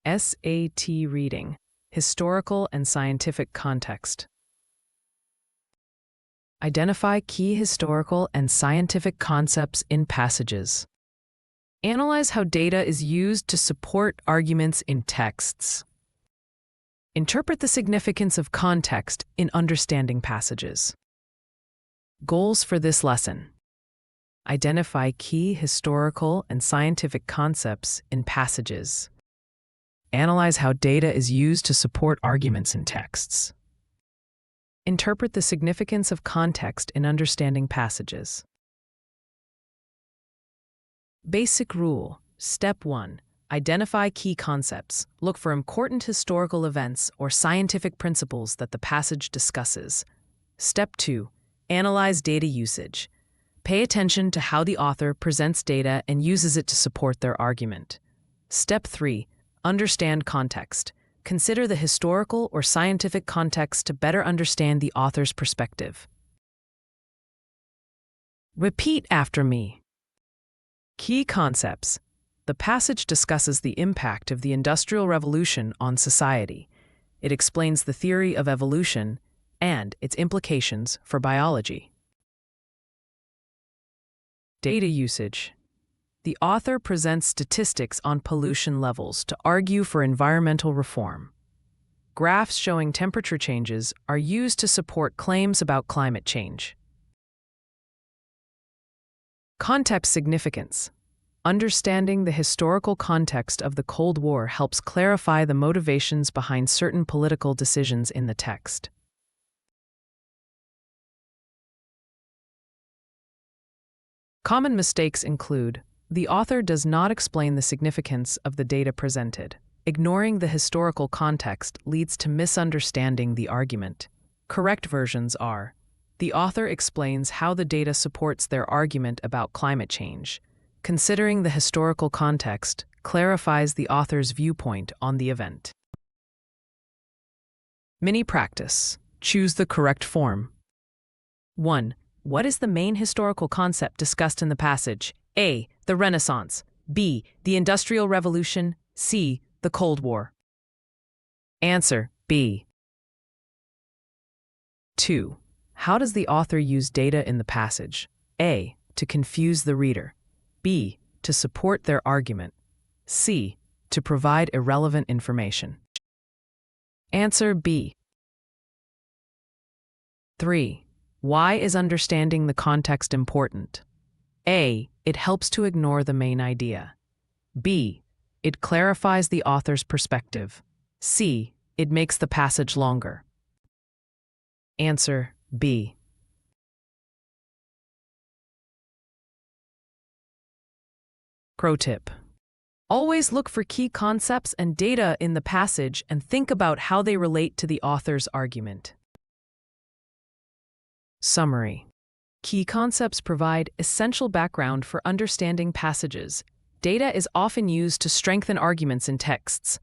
SAT reading, historical and scientific context. Identify key historical and scientific concepts in passages. Analyze how data is used to support arguments in texts. Interpret the significance of context in understanding passages. Goals for this lesson. Identify key historical and scientific concepts in passages. Analyze how data is used to support arguments in texts. Interpret the significance of context in understanding passages. Basic rule. Step 1. Identify key concepts. Look for important historical events or scientific principles that the passage discusses. Step 2. Analyze data usage. Pay attention to how the author presents data and uses it to support their argument. Step 3. Understand context. Consider the historical or scientific context to better understand the author's perspective. Repeat after me. Key concepts. The passage discusses the impact of the Industrial Revolution on society. It explains the theory of evolution and its implications for biology. Data usage. The author presents statistics on pollution levels to argue for environmental reform. Graphs showing temperature changes are used to support claims about climate change. Context significance. Understanding the historical context of the Cold War helps clarify the motivations behind certain political decisions in the text. Common mistakes include: the author does not explain the significance of the data presented. Ignoring the historical context leads to misunderstanding the argument. Correct versions are: the author explains how the data supports their argument about climate change. Considering the historical context clarifies the author's viewpoint on the event. Mini practice. Choose the correct form. 1. What is the main historical concept discussed in the passage? A. The Renaissance. B. The Industrial Revolution. C. The Cold War. Answer: B. 2. How does the author use data in the passage? A. To confuse the reader. B. To support their argument. C. To provide irrelevant information. Answer: B. 3. Why is understanding the context important? A. It helps to ignore the main idea. B. It clarifies the author's perspective. C. It makes the passage longer. Answer: B. Pro tip. Always look for key concepts and data in the passage and think about how they relate to the author's argument. Summary. Key concepts provide essential background for understanding passages. Data is often used to strengthen arguments in texts.